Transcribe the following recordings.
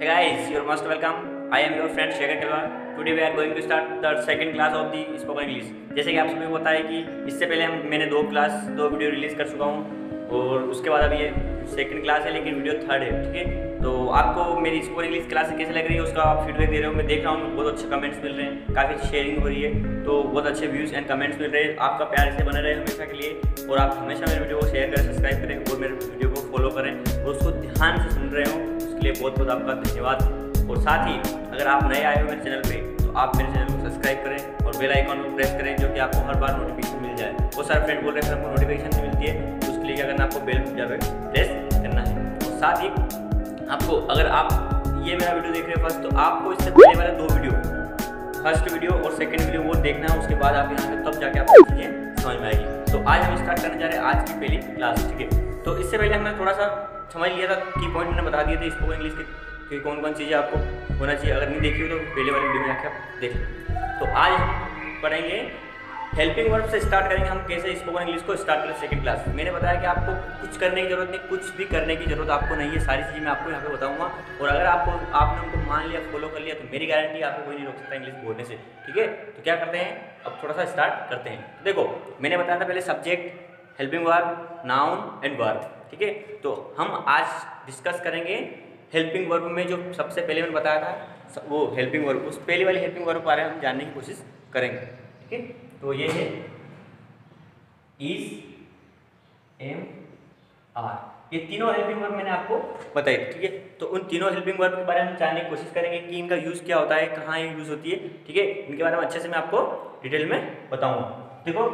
Hey guys, you're most welcome. I am your friend Shekhar Kalwar. Today we are going to start the second class of the spoken English. जैसे कि आप सभी को पता है कि इससे पहले मैंने दो वीडियो रिलीज़ कर चुका हूँ और उसके बाद अभी ये सेकंड क्लास है लेकिन वीडियो थर्ड है, ठीक है। तो आपको मेरी स्पोकन इंग्लिश क्लास कैसे लग रही है उसका आप फीडबैक दे रहे हो, मैं देख रहा हूँ बहुत अच्छे कमेंट्स मिल रहे हैं, काफ़ी अच्छी शेयरिंग हो रही है, तो बहुत अच्छे व्यूज़ एंड कमेंट्स मिल रहे हैं। आपका प्यार से बना रहे हमेशा के लिए और आप हमेशा मेरे वीडियो को शेयर करें, सब्सक्राइब करें और मेरे वीडियो को फॉलो करें और उसको ध्यान से सुन रहे हो, उसके लिए बहुत बहुत आपका धन्यवाद। और साथ ही अगर आप नए आए हो मेरे चैनल पे तो आप मेरे चैनल को सब्सक्राइब करें और बेल आइकन को प्रेस करें जो कि आपको हर बार नोटिफिकेशन मिल जाए। बहुत सारे फ्रेंड बोल रहे हैं सर हमको नोटिफिकेशन नहीं मिलती है, तो उसके लिए क्या करना, आपको बेल प्रेस करना है। और साथ ही आपको अगर आप ये मेरा वीडियो देख रहे हो फर्स्ट, तो आपको इससे पहले वाले दो वीडियो, फर्स्ट वीडियो और सेकेंड वीडियो वो देखना है, उसके बाद आप यहाँ से तब जाके आपको चीज़ें समझ में आएगी। तो आज हम स्टार्ट करने जा रहे हैं आज की पहली क्लास, ठीक है। तो इससे पहले हमने थोड़ा सा समझ लिया था, की पॉइंट मैंने बता दिए थे स्पोकन इंग्लिश के कि कौन कौन चीज़ें आपको होना चाहिए। अगर नहीं देखी हो तो पहले वाले वीडियो में जाके आप देख लें। तो आज हम पढ़ेंगे हेल्पिंग वर्ब से स्टार्ट करेंगे, हम कैसे स्पोकन इंग्लिश को स्टार्ट करें सेकंड क्लास। मैंने बताया कि आपको कुछ करने की जरूरत नहीं, कुछ भी करने की जरूरत आपको नहीं है, सारी चीज़ें मैं आपको यहाँ पे बताऊंगा। और अगर आपने उनको मान लिया, फॉलो कर लिया, तो मेरी गारंटी आपको कोई नहीं रोक सकता इंग्लिश बोलने से, ठीक है। तो क्या करते हैं, अब थोड़ा सा स्टार्ट करते हैं। देखो मैंने बताया था पहले subject, helping verb, noun and verb, ठीक है। तो हम आज डिस्कस करेंगे हेल्पिंग वर्ब में जो सबसे पहले मैंने बताया था वो हेल्पिंग वर्ब, उस पहली वाली हेल्पिंग वर्ब के बारे में हम जानने की कोशिश करेंगे, ठीक है। तो ये है इज, एम, आर, ये तीनों हेल्पिंग वर्ब मैंने आपको बताई, ठीक है। तो उन तीनों हेल्पिंग वर्ब के बारे में जानने की कोशिश करेंगे कि इनका यूज़ क्या होता है, कहाँ ये यूज़ होती है, ठीक है। इनके बारे में अच्छे से मैं आपको डिटेल में बताऊँगा। देखो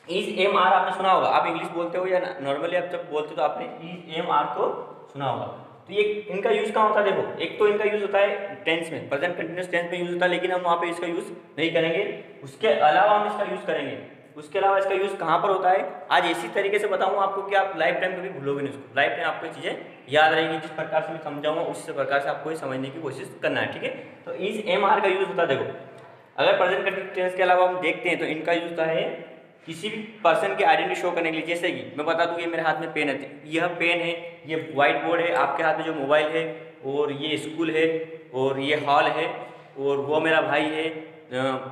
इज, एम, आर आपने सुना होगा, आप इंग्लिश बोलते हो या नॉर्मली आप जब बोलते हो तो आपने इज, एम, आर को सुना होगा। तो ये इनका यूज़ कहाँ होता है, देखो एक तो इनका यूज़ होता है टेंस में, प्रेजेंट कंटिन्यूअस टेंस में यूज़ होता है, लेकिन हम वहाँ पे इसका यूज़ नहीं करेंगे। उसके अलावा हम इसका यूज़ करेंगे, उसके अलावा इसका यूज़ कहाँ पर होता है आज इसी तरीके से बताऊँगा आपको कि आप लाइफ टाइम कभी भूलोगे नहीं उसको, लाइफ टाइम आपको चीज़ें याद रहेगी। जिस प्रकार से मैं समझाऊंगा उसी प्रकार से आपको समझने की कोशिश करना है, ठीक है। तो इज, एम, आर का यूज़ होता है, देखो अगर प्रेजेंट कंटिन्यूअस टेंस के अलावा हम देखते हैं तो इनका यूज़ होता है किसी भी पर्सन की आइडेंटिटी शो करने के लिए। जैसे कि मैं बता दूं ये मेरे हाथ में पेन है, यह पेन है, ये व्हाइट बोर्ड है, आपके हाथ में जो मोबाइल है, और ये स्कूल है, और ये हॉल है, और वो मेरा भाई है,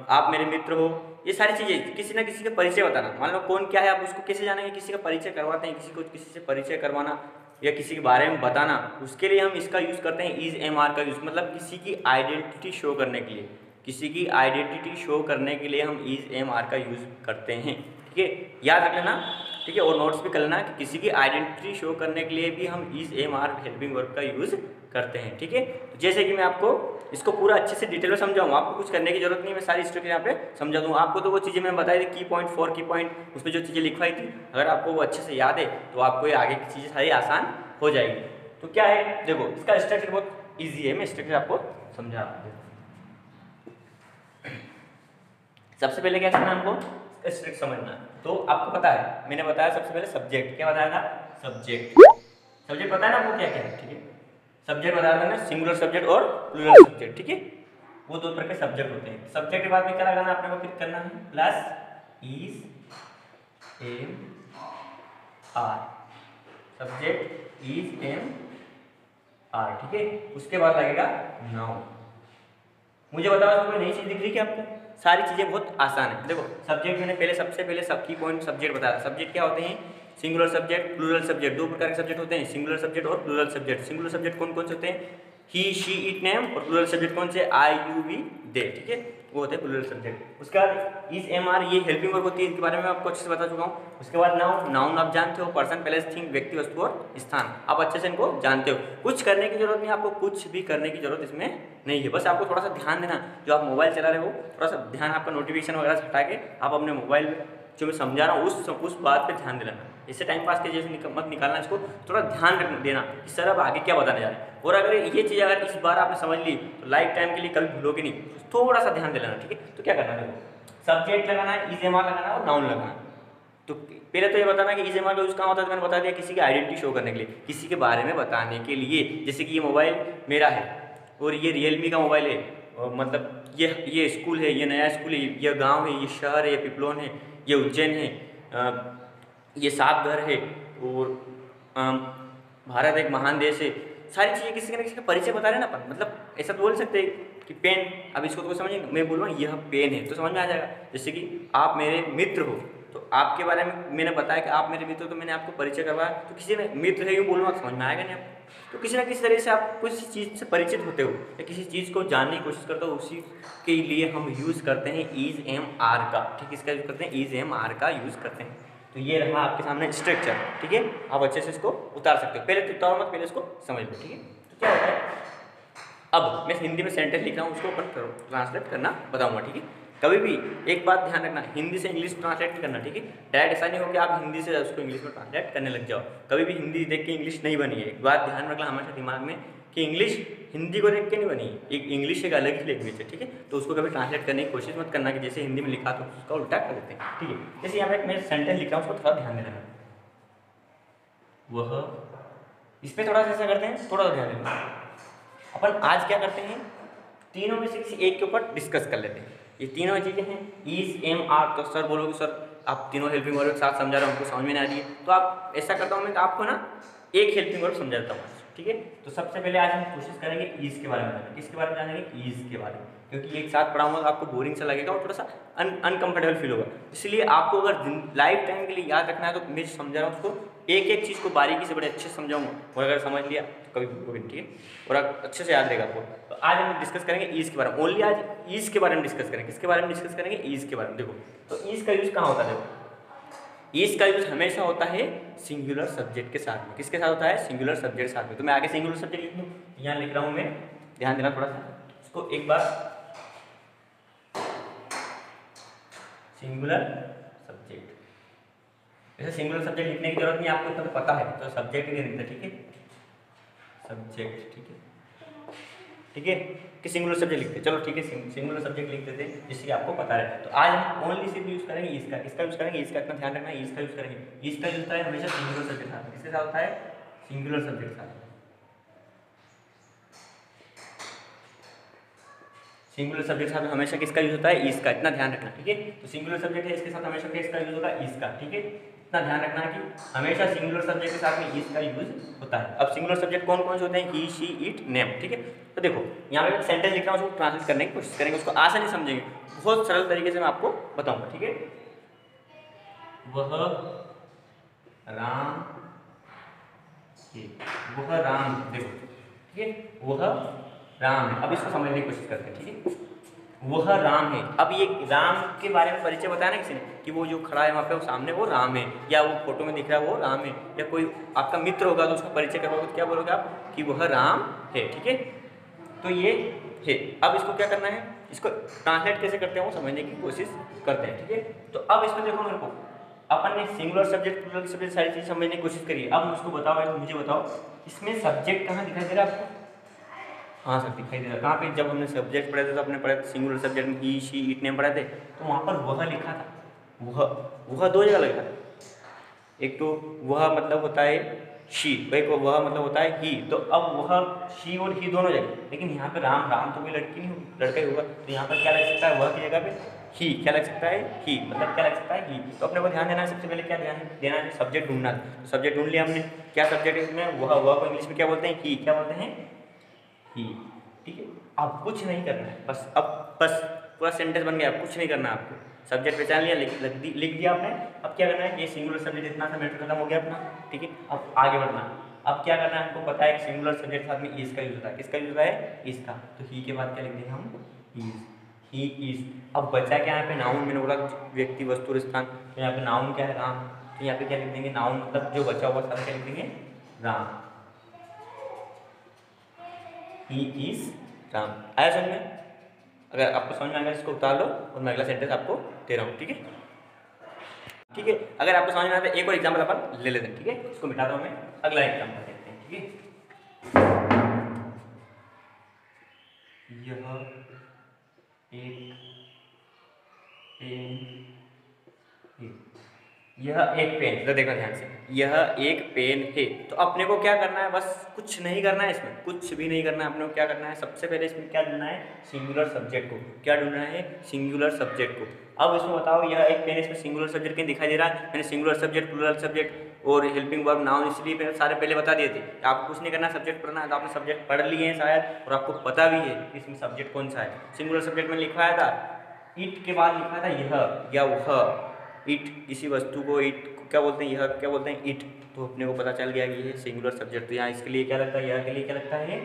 आप मेरे मित्र हो, ये सारी चीज़ें किसी ना किसी का परिचय बताना। मान लो कौन क्या है आप उसको कैसे जानेंगे, किसी का परिचय करवाते हैं, किसी को किसी से परिचय करवाना या किसी के बारे में बताना, उसके लिए हम इसका यूज़ करते हैं इज, एम, आर का यूज़, मतलब किसी की आइडेंटिटी शो करने के लिए, किसी की आइडेंटिटी शो करने के लिए हम इज, एम, आर का यूज़ करते हैं, ठीक है। याद रख लेना, ठीक है। और नोट्स भी कर लेना कि किसी की आइडेंटिटी शो करने के लिए भी हम is, am, are helping verb का यूज़ करते हैं, ठीक है। जैसे कि मैं आपको इसको पूरा अच्छे से डिटेल में समझाऊंगा, आपको कुछ करने की जरूरत नहीं, मैं सारी स्ट्रक्चर यहाँ पे समझा दूँगा आपको। तो वो चीज़ें मैं बताई थी, की पॉइंट, 4 की पॉइंट, उसमें जो चीज़ें लिखवाई थी, अगर आपको वो अच्छे से याद है तो आपको ये आगे की चीज़ें सारी आसान हो जाएगी। तो क्या है, देखो इसका स्ट्रक्चर बहुत ईजी है, मैं स्ट्रक्चर आपको समझा रहा हूँ। सबसे पहले क्या करना है हमको, स्ट्रक्चर समझना है। तो आपको पता है मैंने बताया सबसे पहले सब्जेक्ट, क्या बताया था, सब्जेक्ट, सब्जेक्ट पता है ना आपको क्या क्या है, ठीक है। सब्जेक्ट बताया था ना, सिंगुलर सब्जेक्ट और प्लूरल सब्जेक्ट, ठीक है। वो दो तरह के सब्जेक्ट होते हैं। सब्जेक्ट के बाद में क्या लगाना आपने को, फिर करना है plus is, am, are, subject is, am, are, ठीक है। उसके बाद लगेगा नाउन। मुझे बताओ कोई नई चीज़ दिख रही है आपको, सारी चीज़ें बहुत आसान है। देखो सब्जेक्ट मैंने पहले सबसे पहले सबकी पॉइंट सब्जेक्ट बताया था। सब्जेक्ट क्या होते हैं, सिंगुलर सब्जेक्ट, प्लूरल सब्जेक्ट, दो प्रकार के सब्जेक्ट होते हैं, सिंगुलर सब्जेक्ट और प्लूरल सब्जेक्ट। सिंगुलर सब्जेक्ट कौन कौन से होते हैं, ही, शी, इट, नेम, और प्लूरल सब्जेक्ट कौन से, आई, यू, वी, दे, ठीक है, वो होते हैं प्लूरल सब्जेक्ट। उसके बाद इज, एम, आर, ये हेल्पिंग वर्ब होती है, इनके बारे में आपको अच्छे से बता चुका हूँ। उसके बाद नाउन, नाउन आप जानते हो, पर्सन, प्लेस, थिंग, व्यक्ति, वस्तु और स्थान, आप अच्छे से इनको जानते हो। कुछ करने की जरूरत नहीं, आपको कुछ भी करने की जरूरत इसमें नहीं है, बस आपको थोड़ा सा ध्यान देना, जो आप मोबाइल चला रहे हो थोड़ा सा ध्यान आपका नोटिफिकेशन वगैरह से हटा के आप अपने मोबाइल जो मैं समझा रहा हूँ उस बात पे ध्यान देना। इससे टाइम पास के जैसे मत निकालना, इसको थोड़ा ध्यान रख देना कि सर अब आगे क्या बताने जा रहे हैं। और अगर ये चीज़ अगर इस बार आपने समझ ली तो लाइफ टाइम के लिए कभी भूलोगे नहीं, थोड़ा सा ध्यान दे लेना, ठीक है। तो क्या करना है, सब्जेक्ट लगाना है, इज, एम, आर लगाना और नाउन लगाना। तो पहले तो ये बताना कि इज, एम, आर का यूज़ कहाँ होता है, तो मैंने बता दिया किसी की आइडेंटिटी शो करने के लिए, किसी के बारे में बताने के लिए। जैसे कि ये मोबाइल मेरा है और ये रियलमी का मोबाइल है, और मतलब ये स्कूल है, ये नया स्कूल है, ये गांव है, ये शहर है, ये पिपलोन है, ये उज्जैन है, ये साफ घर है, और भारत एक महान देश है। सारी चीज़ें किसी न किसी का परिचय बता रहे हैं ना अपन, मतलब ऐसा तो बोल सकते हैं कि पेन, अब इसको तो समझिए, मैं बोल रहा हूँ यह पेन है तो समझ में आ जाएगा। जैसे कि आप मेरे मित्र हो तो आपके बारे में मैंने बताया कि आप मेरे मित्र हो तो मैंने आपको परिचय करवाया, तो किसी ने मित्र है यूँ बोलूँगा समझ में आएगा नहीं आपको। तो किसी ना किसी तरह से आप किसी चीज़ से परिचित होते हो या किसी चीज़ को जानने की कोशिश करते हो, उसी के लिए हम यूज़ करते हैं इज एम आर का। ठीक, इसका यूज़ करते हैं इज एम आर का यूज़ करते हैं। तो ये रहा आपके सामने स्ट्रक्चर। ठीक है, आप अच्छे से इसको उतार सकते हो, पहले तो उतारो मत, पहले इसको समझ लो। ठीक है, तो क्या होता है, अब मैं हिंदी में सेंटेंस लिख रहा हूँ, उसको ऊपर ट्रांसलेट करना बताऊँगा। ठीक है, कभी भी एक बात ध्यान रखना, हिंदी से इंग्लिश ट्रांसलेट नहीं करना। ठीक है, डायरेक्ट ऐसा नहीं हो कि आप हिंदी से उसको इंग्लिश में ट्रांसलेट करने लग जाओ। कभी भी हिंदी देख के इंग्लिश नहीं बनी है, एक बात ध्यान रखना हमेशा दिमाग में कि इंग्लिश हिंदी को देख के नहीं बनी है, एक इंग्लिश एक अलग ही लैंग्वेज है। ठीक है, तो उसको कभी ट्रांसलेट करने की कोशिश मत करना कि जैसे हिंदी में लिखा तो उसका उल्टा कर देते हैं। ठीक है, जैसे यहाँ पे मैं सेंटेंस लिख रहा हूँ, उसको थोड़ा ध्यान देना। वह, इस पर थोड़ा सा ऐसा करते हैं, थोड़ा सा ध्यान देना। अपन आज क्या करते हैं, तीनों में से किसी एक के ऊपर डिस्कस कर लेते हैं। ये तीनों चीज़ें हैं इज एम आर। तो सर बोलोगे सर आप तीनों हेल्पिंग वर्ब के साथ समझा रहे हो, हमको समझ में नहीं आ रही है, तो आप ऐसा करता हूँ मैं, आपको ना एक हेल्पिंग वर्ब समझा देता हूँ। ठीक है, तो सबसे पहले आज हम कोशिश करेंगे ईज के बारे में जानेंगे। किसके बारे में जानेंगे, ईज के बारे में, क्योंकि एक साथ पढ़ाऊंगा तो आपको बोरिंग सा लगेगा और थोड़ा सा अनकंफर्टेबल फील होगा। इसलिए आपको अगर लाइफ टाइम के लिए याद रखना है तो मैं समझा रहा हूँ उसको एक एक चीज़ को बारीकी से बड़े अच्छे से समझाऊंगा, और अगर समझ लिया तो कभी भूलोगे नहीं। ठीक है, और अच्छे से याद रहेगा आपको। तो आज हम डिस्कस करेंगे ईज के बारे में, ओनली आज ईज के बारे में डिस्कस करेंगे। किसके बारे में डिस्कस करेंगे, ईज के बारे में। देखो, तो ईज का यूज कहाँ होता है, देखो ईज का यूज हमेशा होता है सिंगुलर सब्जेक्ट के साथ में। किसके साथ होता है, सिंगुलर सब्जेक्ट के साथ में। तो मैं आगे सिंगुलर सब्जेक्ट लिख दूँ, यहाँ लिख रहा हूँ मैं, ध्यान देना थोड़ा सा इसको एक बार। सिंगुलर सब्जेक्ट, ऐसे सिंगुलर सब्जेक्ट लिखने की जरूरत नहीं, आपको इतना तो पता है, तो सब्जेक्ट ही लिखते। ठीक है, सब्जेक्ट। ठीक है, ठीक है कि सिंगुलर सब्जेक्ट लिखते, चलो ठीक है सिंगुलर सब्जेक्ट लिख देते हैं जिससे कि आपको पता है। तो आज हम ओनली सिर्फ यूज करेंगे इसका, इसका यूज करेंगे, इसका इतना ध्यान रखना है, इसका यूज करेंगे। इसका यूज होता है हमेशा सिंगुलर सब्जेक्ट के साथ। किसके साथ होता है, सिंगुलर सब्जेक्ट के साथ। सिंगुलर सब्जेक्ट के साथ हमेशा किसका यूज होता है, इसका, इतना ध्यान रखना। ठीक है, तो सिंगुलर सब्जेक्ट है, इसके साथ हमेशा किसका यूज होगा, इसका। ठीक है, इतना ध्यान रखना है कि हमेशा सिंगुलर सब्जेक्ट के साथ में इसका यूज होता है। अब सिंगुलर सब्जेक्ट कौन कौन से होते हैं, ही शी इट नेम। ठीक है, तो देखो यहाँ पे सेंटेंस लिख रहा हूँ, उसको ट्रांसलेट करने की कोशिश करेंगे, उसको आसानी समझेंगे, बहुत सरल तरीके से मैं आपको बताऊंगा। ठीक है, वह राम, वह राम, देखो ठीक है, वह राम है। अब इसको समझने की कोशिश करते हैं। ठीक है, वह राम है। अब ये राम के बारे में परिचय बताया ना किसी ने कि वो जो खड़ा है वहाँ पे वो सामने वो राम है, या वो फोटो में दिख रहा है वो राम है, या कोई आपका मित्र होगा तो उसका परिचय करवाओगे तो क्या बोलोगे आप कि वह राम है। ठीक है, तो ये है। अब इसको क्या करना है, इसको ट्रांसलेट कैसे करते हैं वो समझने की कोशिश करते हैं। ठीक है, तो अब इसमें देखो मेरे को, अपन ने सिंगुलर सब्जेक्ट प्लूरल सब्जेक्ट सारी चीज़ समझने की कोशिश करी। अब मुझको बताओ, मुझे बताओ इसमें सब्जेक्ट कहाँ दिखाई दे रहा है आपको, हाँ सर दिखाई दे रहा है। कहाँ पे, जब हमने सब्जेक्ट पढ़े थे तो अपने पढ़े थे सिंगुलर सब्जेक्ट में ही शी इट नेम पढ़े थे, तो वहाँ पर वह लिखा था। वह दो जगह लिखा था, एक तो वह मतलब होता है शी, एक वह मतलब होता है ही। तो अब वह शी और ही दोनों जगह, लेकिन यहाँ पे राम, राम तो कोई लड़की नहीं होगी, लड़का ही होगा, तो यहाँ पर क्या लग सकता है, वह की जगह पे ही क्या लग सकता है, ही, मतलब क्या लग सकता है, ही। तो अपने को ध्यान देना है, सबसे पहले क्या ध्यान देना है, सब्जेक्ट ढूंढना है। तो सब्जेक्ट ढूंढ लिया हमने, क्या सब्जेक्ट है इसमें, वह को इंग्लिश में क्या बोलते हैं, ही, क्या बोलते हैं, ही। ठीक है, अब कुछ नहीं करना है, बस अब बस पूरा सेंटेंस बन गया, अब कुछ नहीं करना है आपको। सब्जेक्ट पहचान लिया, लिख दिया आपने। अब क्या करना है, ये सिंगुलर सब्जेक्ट इतना सा मैटर खत्म हो गया अपना। ठीक है, अब आगे बढ़ना। अब क्या करना है, हमको पता है कि सिंगुलर सब्जेक्ट के साथ में इज का यूज होता है। किसका यूज होता है, इसका। तो ही के बाद क्या लिख देंगे हम, इज, ही इज। अब बचा क्या यहाँ पे, नाउन। मैंने बोला व्यक्ति वस्तु स्थान, तो यहाँ पे नाउन क्या है, राम। तो यहाँ पे क्या लिख देंगे, नाउन मतलब जो बचा हुआ सारा क्या लिख देंगे, राम। He is Ram. आया समझ में, अगर आपको समझ में आएगा इसको उतार लो, और मैं अगला सेंटेंस आपको दे रहा हूँ। ठीक है, ठीक है, अगर आपको समझ में आता है एक और एग्जाम्पल अपन ले लेते हैं। ठीक है, इसको मिटाता हूँ मैं, अगला एग्जाम्पल देखते हैं। ठीक है, यह एक पेन, तो देखो ध्यान से, यह एक पेन है। तो अपने को क्या करना है, बस कुछ नहीं करना है, इसमें कुछ भी नहीं करना है। अपने को क्या करना है, सबसे पहले इसमें क्या ढूंढना है, सिंगुलर सब्जेक्ट को। क्या ढूंढना है, सिंगुलर सब्जेक्ट को। अब इसमें बताओ, यह एक पेन, इसमें सिंगुलर सब्जेक्ट कहीं दिखाई दे रहा है, मैंने सिंगुलर सब्जेक्ट प्लूरल सब्जेक्ट और हेल्पिंग वर्ब नाउन इसलिए मैंने सारे पहले बता दिए थे। आपको कुछ नहीं करना, सब्जेक्ट पढ़ना है तो आपने सब्जेक्ट पढ़ लिए हैं शायद और आपको पता भी है कि इसमें सब्जेक्ट कौन सा है। सिंगुलर सब्जेक्ट में लिखवाया था इट के बाद लिखा था यह या वह। इट किसी वस्तु को इट क्या बोलते हैं, यह क्या बोलते हैं इट। तो अपने को पता चल गया कि ये सिंगुलर सब्जेक्ट। तो यहाँ इसके लिए क्या लगता है, यह के लिए क्या लगता है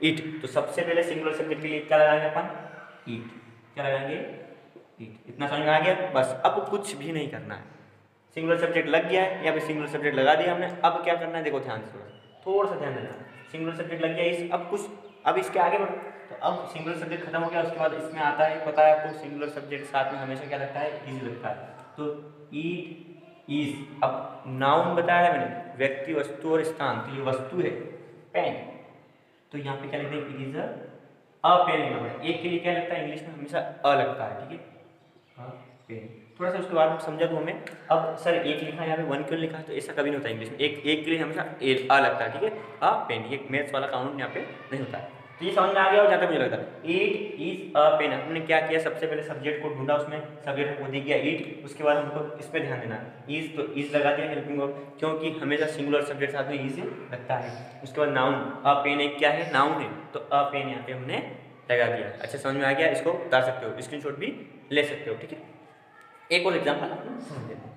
इट। तो सबसे पहले सिंगुलर सब्जेक्ट के लिए क्या लगाएंगे अपन इट। क्या लगाएंगे इट। इतना समझ में आ गया। बस अब कुछ भी नहीं करना है। सिंगुलर सब्जेक्ट लग गया है, यहाँ पे सिंगुलर सब्जेक्ट लगा दिया हमने। अब क्या करना है देखो ध्यान से, थोड़ा सा ध्यान देना। सिंगुलर सब्जेक्ट लग गया इस, अब कुछ अब इसके आगे बढ़ो। तो अब सिंगुलर सब्जेक्ट खत्म हो गया, उसके बाद इसमें आता है, पता है आपको सिंगुलर सब्जेक्ट साथ में हमेशा क्या लगता है इज लगता है। तो इट इज। अब नाउन बताया है मैंने, व्यक्ति वस्तु और स्थान। तो ये वस्तु है पेन, तो यहाँ पे क्या लिखते हैं इट इज अ पेन लिखना पड़ेगा। एक के लिए क्या लगता है इंग्लिश में हमेशा अ लगता है, ठीक है अ पेन। थोड़ा सा उसके बाद में समझा दूँ हमें। अब सर एक लिखा है यहाँ पे वन क्यों लिखा है, तो ऐसा कभी नहीं होता इंग्लिश में। एक के लिए हमेशा आ लगता है, ठीक है अ पेन। ये मैथ्स वाला काउंट यहाँ पे नहीं होता है। तो ये समझ में आ गया। और जहाँ तक मुझे लगता है इट इज अ पेन, हमने क्या किया सबसे पहले सब्जेक्ट को ढूंढा, उसमें सब्जेक्ट हमको दिख गया इट। उसके बाद हमको इस पर ध्यान देना इज, तो इज लगा दिया हेल्पिंग वर्ब, क्योंकि हमेशा सिंगुलर सब्जेक्ट साथ में इज लगता है। उसके बाद नाउन, अ पेन एक क्या है नाउन है, तो अ पेन यहाँ पे हमने लगा दिया। अच्छा समझ में आ गया। इसको उतार सकते हो, स्क्रीनशॉट भी ले सकते हो, ठीक है। एक और एग्जाम्पल आपको समझ लेते हैं,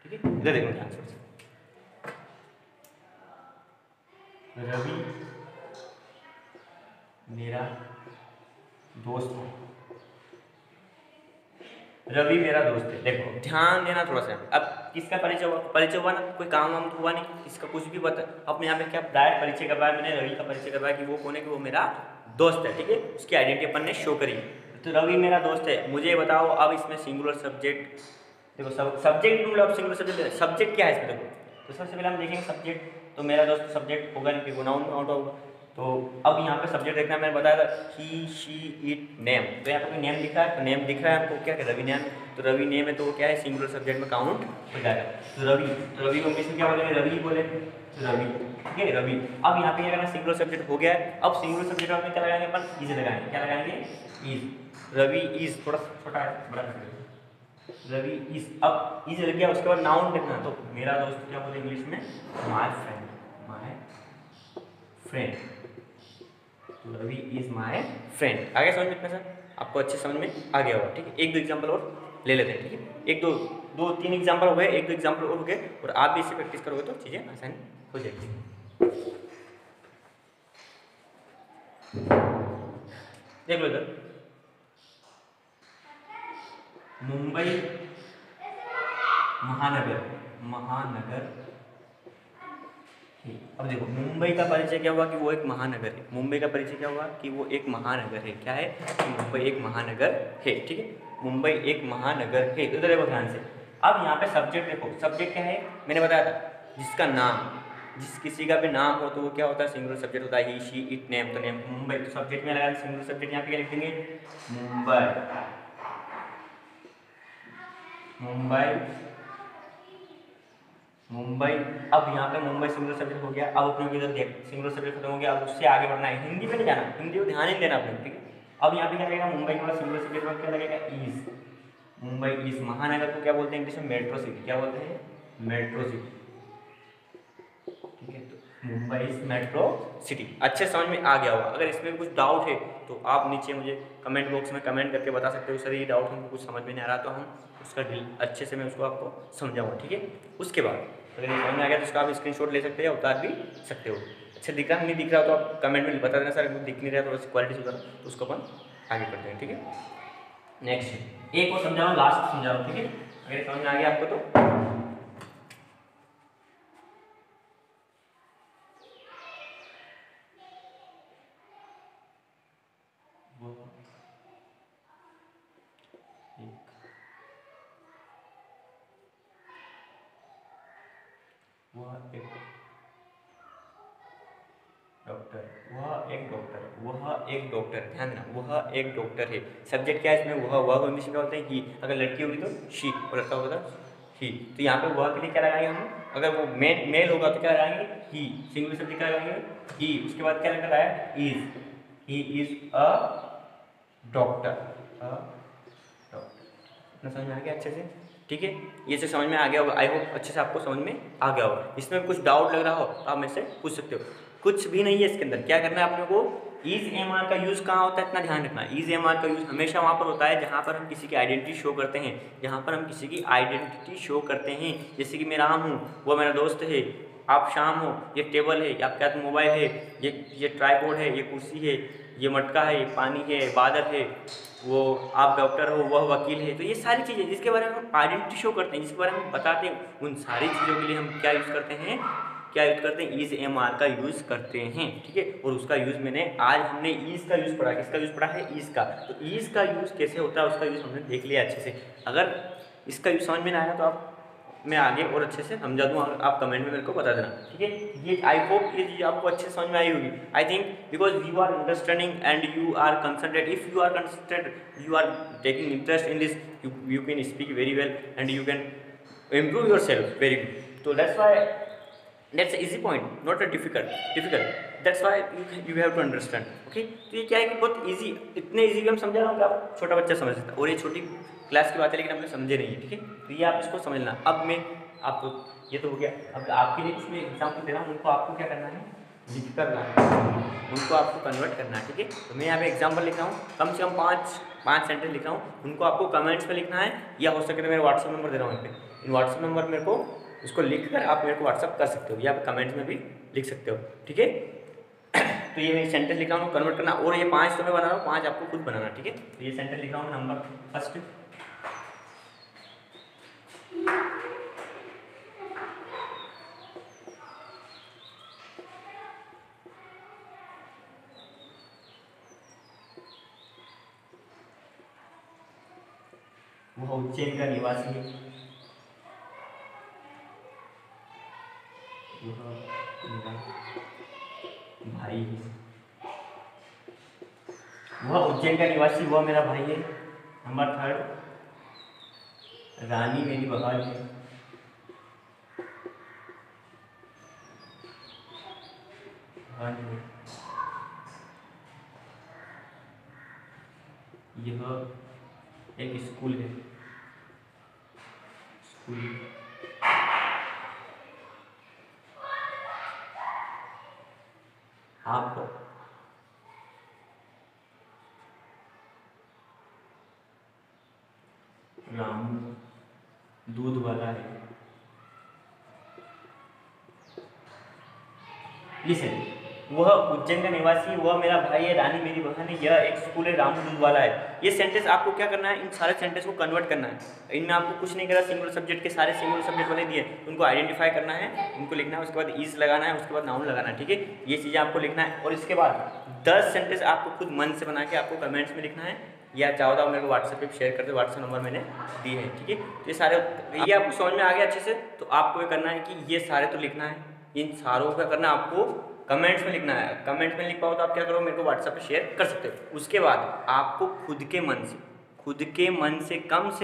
ठीक है। इधर देखो ध्यान से। रवि मेरा दोस्त है। रवि मेरा दोस्त है। देखो ध्यान देना थोड़ा सा। अब किसका परिचय हुआ, परिचय हुआ ना, कोई काम वाम तो हुआ नहीं, इसका कुछ भी पता। अपने यहाँ पे क्या डायरेक्ट परिचय करवाया मैंने, रवि का परिचय करवाया कि वो कौन है, कि वो मेरा दोस्त है, ठीक है। उसकी आइडेंटिटी अपन ने शो करी। तो रवि मेरा दोस्त है। मुझे बताओ अब इसमें सिंगुलर सब्जेक्ट देखो, सब्जेक्ट ढूंढ लो। अब सिंगुलर सब्जेक्ट, सब्जेक्ट क्या है इसमें देखो। तो सबसे पहले हम देखेंगे सब्जेक्ट, तो मेरा दोस्त सब्जेक्ट होगा नहीं, फिर वो नाउन काउंट होगा। तो अब यहाँ पे सब्जेक्ट देखना, मैंने बताया था ही शी इट नेम। तो यहाँ पे कोई नेम दिखा है, तो नेम दिख रहा है हमको क्या, रवि नेम। तो रवि नेम है तो वो क्या है सिंगुलर सब्जेक्ट में काउंट हो जाएगा। तो रवि, तो रवि को इंग्लिश में क्या बोलेंगे, रवि बोले, तो रवि, ठीक है रवि। अब यहाँ पे क्या करना, सिंगुलर सब्जेक्ट हो गया है। अब सिंगुलर सब्जेक्ट में क्या लगाएंगे अपन, इज लगाएंगे। क्या लगाएंगे इज। रवि इज, थोड़ा छोटा है बड़ा कर दो। रवि इज, अब इज लग गया। उसके बाद नाउन लिखना, तो मेरा दोस्त क्या बोले इंग्लिश में, माय फ्रेंड, माय फ्रेंड। तो रवि इज माय फ्रेंड। आगे समझ में इतना सर आपको अच्छे समझ में आ गया होगा, ठीक है। एक दो एग्जांपल और ले लेते हैं, ठीक है। एक दो दो तीन एग्जांपल हो गए, एक दो एग्जांपल और हो गए, और आप भी इससे प्रैक्टिस करोगे तो चीज़ें आसानी हो जाएगी। देख लो इधर, मुंबई महानगर, महानगर। अब देखो मुंबई का परिचय क्या हुआ कि वो एक महानगर है। मुंबई का परिचय क्या हुआ कि वो एक महानगर है। क्या है कि मुंबई एक महानगर है, ठीक है। मुंबई एक महानगर है। इधर देखो ध्यान से। अब यहाँ पे सब्जेक्ट देखो, सब्जेक्ट क्या है मैंने बताया था, जिसका नाम, जिस किसी का भी नाम हो तो वो क्या होता है सिंगुलर सब्जेक्ट होता है। ही शी इट नेम, तो नेम मुंबई। तो सब्जेक्ट में लगा सिंगुलर सब्जेक्ट, यहाँ पे क्या लिख देंगे मुंबई, मुंबई, मुंबई। अब यहाँ पे मुंबई सिंगुलर सब्जेक्ट हो गया। अब अपने इधर देख सिंगुलर सब्जेक्ट खत्म हो गया। अब उससे आगे बढ़ना है, हिंदी पे नहीं जाना, हिंदी को ध्यान ही देना अपने, ठीक है। अब यहाँ पे क्या लगेगा, मुंबई के बाद सिंगुलर सब्जेक्ट में क्या लगेगा इज। मुंबई इज, महानगर को क्या बोलते हैं इंग्लिश में, मेट्रो सिटी। क्या बोलते हैं, मेट्रो सिटी, ठीक है। तो मुंबई इज मेट्रो सिटी। अच्छे समझ में आ गया होगा। अगर इसमें भी कुछ डाउट है तो आप नीचे मुझे कमेंट बॉक्स में कमेंट करके बता सकते हो, सर ये डाउट हमको कुछ समझ में नहीं आ रहा, तो हम उसका अच्छे से मैं उसको आपको समझाऊंगा, ठीक है। उसके बाद अगर ये समझ में आ गया तो उसका आप स्क्रीनशॉट ले सकते हो या उतार भी सकते हो। अच्छा दिख रहा नहीं दिख रहा तो आप कमेंट में बता देना, सर दिख नहीं रहा थोड़ा सी क्वालिटी सुधार, तो उसको अपन आगे करते हैं, ठीक है। नेक्स्ट एक और समझाऊँ, लास्ट समझाऊँ, ठीक है। अगर समझ में आ गया आपको तो वह एक डॉक्टर, वह एक डॉक्टर, वह एक डॉक्टर। ध्यान देना, वह एक डॉक्टर है। सब्जेक्ट क्या है इसमें, वह को इंग्लिश में क्या बोलते हैं ही। अगर लड़की होगी तो शी और लड़का होगा तो ही। तो यहाँ पे वह के लिए क्या लगाएंगे हम, अगर वो मेल होगा तो क्या लगाएंगे ही। सिंगुलर सब्जेक्ट क्या लगाएंगे ही। उसके बाद क्या लगा है is, he is a doctor, a doctor. इतना समझ में आ गया अच्छे से। ठीक है, ये से समझ में आ गया होगा, आई होप अच्छे से आपको समझ में आ गया होगा। इसमें कुछ डाउट लग रहा हो तो आप मेरे से पूछ सकते हो। कुछ भी नहीं है इसके अंदर, क्या करना है आपने को, इज एम आर का यूज़ कहाँ होता है इतना ध्यान रखना। इज एम आर का यूज़ हमेशा वहाँ पर होता है जहाँ पर हम किसी की आइडेंटिटी शो करते हैं, जहाँ पर हम किसी की आइडेंटिटी शो करते हैं। जैसे कि मैं राम हूँ, वो मेरा दोस्त है, आप शाम हो, ये टेबल है, आपके हाथ मोबाइल है, ये ट्राइपॉड है, ये कुर्सी है, ये मटका है, ये पानी है, बादल है, वो आप डॉक्टर हो, वह वकील है। तो ये सारी चीज़ें जिसके बारे में हम आइडेंटिटी शो करते हैं, जिसके बारे में हम बताते हैं, उन सारी चीज़ों के लिए हम क्या यूज़ करते हैं, क्या यूज़ करते हैं, इज एम आर का यूज़ करते हैं। ठीक है, और उसका यूज़ आज हमने ईज का यूज़ पढ़ा, किसका यूज़ पढ़ा है, ईज का। तो ईज का यूज़ कैसे होता है उसका यूज़ हमने देख लिया अच्छे से। अगर इसका यूज़ समझ में ना आया तो आप मैं आगे और अच्छे से समझा दूँ, आप कमेंट में मेरे को बता देना। ठीक है, ये आई होप ये चीज़ आपको अच्छे से समझ में आई होगी। I think because you are understanding and you are concentrate, if you are concentrate, you are taking interest in this, you can speak very well and you can improve yourself very good. So that's why that's an easy point, not a difficult. That's why you have to understand. Okay, तो ये क्या है कि बहुत easy, इतने easy भी हम समझा रहा हूँ कि आप छोटा बच्चा समझ सकता है, और ये छोटी क्लास की बात है लेकिन हमने समझे नहीं है। ठीक है, तो ये आप इसको समझना। अब मैं आपको, ये तो हो गया, अब आपके लिए कुछ मैं एग्जाम्पल दे रहा हूँ, उनको आपको क्या करना है, लिख कर लाना, उनको आपको कन्वर्ट करना है। ठीक है, तो मैं यहाँ पे एग्जाम्पल लिख रहा हूँ, कम से कम पाँच सेंटेंस लिख रहा हूँ, उनको आपको कमेंट्स में लिखना है, या हो सके तो मेरा व्हाट्सअप नंबर दे रहा हूँ यहाँ पे, इन व्हाट्सअप नंबर मेरे को इसको लिख कर आप मेरे को व्हाट्सअप कर सकते हो, या आप कमेंट्स में भी लिख सकते हो। ठीक है, तो ये मैं सेंटेंस लिख रहा हूँ, कन्वर्ट करना, और ये 5 तो मैं बना रहा हूँ, 5 आपको खुद बनाना। ठीक है, तो ये सेंटेंस लिख रहा हूँ, नंबर फर्स्ट, वह उज्जैन का निवासी है, वह मेरा भाई है, वह उज्जैन का निवासी, वह मेरा भाई है। नंबर थर्ड, रानी मेरी बहन है, यह एक स्कूल है, स्कूल। आप रामू दूध वाला है। लिसन, वह उज्जैन का निवासी, वह मेरा भाई है, रानी मेरी बहन है, यह एक स्कूल है, रामू दूध वाला है। ये सेंटेंस आपको क्या करना है, इन सारे सेंटेंस को कन्वर्ट करना है। इनमें आपको कुछ नहीं करा, सिंगुलर सब्जेक्ट के सारे सिंगुलर सब्जेक्ट वाले दिए, उनको आइडेंटिफाई करना है, उनको लिखना है, उसके बाद इज लगाना है, उसके बाद नाउन लगाना है। ठीक है, ये चीज़ें आपको लिखना है, और इसके बाद 10 सेंटेंस आपको खुद मन से बना के आपको कमेंट्स में लिखना है, या चाहो तो मेरे को व्हाट्सएप पे शेयर कर दो, व्हाट्सएप नंबर मैंने दिए है। ठीक है, तो ये सारे, ये आपको समझ में आ गया अच्छे से। तो आपको ये करना है कि ये सारे तो लिखना है, इन सारों का करना आपको कमेंट्स में लिखना है। कमेंट्स में लिख पाओ तो आप क्या करो, मेरे को व्हाट्सएप पे शेयर कर सकते हो। उसके बाद आपको खुद के मन से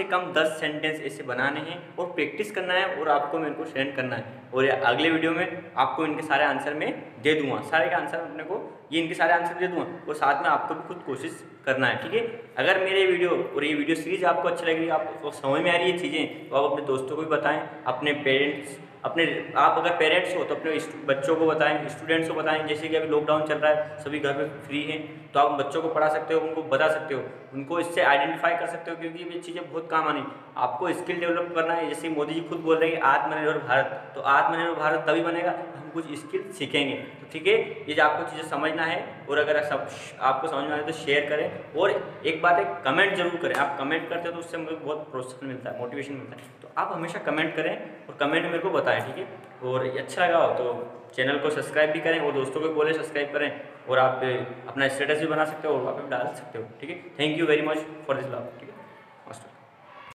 कम 10 सेंटेंस ऐसे बनाने हैं और प्रैक्टिस करना है, और आपको मेरे को सेंड करना है। और अगले वीडियो में आपको इनके सारे आंसर मैं दे दूंगा, सारे का आंसर अपने को, ये इनके सारे आंसर दे दूंगा, और साथ में आपको भी खुद कोशिश करना है। ठीक है, अगर मेरे वीडियो और ये वीडियो सीरीज आपको अच्छी लग रही है, आपको समझ में आ रही है चीज़ें, तो आप अपने दोस्तों को भी बताएं, अपने पेरेंट्स, आप अगर पेरेंट्स हो तो अपने बच्चों को बताएं, स्टूडेंट्स को बताएं। जैसे कि अभी लॉकडाउन चल रहा है, सभी घर पे फ्री हैं, तो आप बच्चों को पढ़ा सकते हो, उनको बता सकते हो, उनको इससे आइडेंटिफाई कर सकते हो, क्योंकि ये चीज़ें बहुत काम आनी। आपको स्किल डेवलप करना है, जैसे मोदी जी खुद बोल रहे हैं आत्मनिर्भर भारत, तो आत्मनिर्भर भारत तभी बनेगा हम कुछ स्किल सीखेंगे। तो ठीक है, ये जो आपको चीज़ें समझना है, और अगर सब आपको समझ में आए तो शेयर करें, और एक बात है, कमेंट जरूर करें। आप कमेंट करते हो तो उससे मुझे बहुत प्रोत्साहन मिलता है, मोटिवेशन मिलता है। तो आप हमेशा कमेंट करें और कमेंट मेरे को बताएं। ठीक है, और अच्छा लगा हो तो चैनल को सब्सक्राइब भी करें, और दोस्तों को बोले सब्सक्राइब करें, और आप अपना स्टेटस भी बना सकते हो और वहाँ पे डाल सकते हो। ठीक है, thank you very much for this love. ठीक है।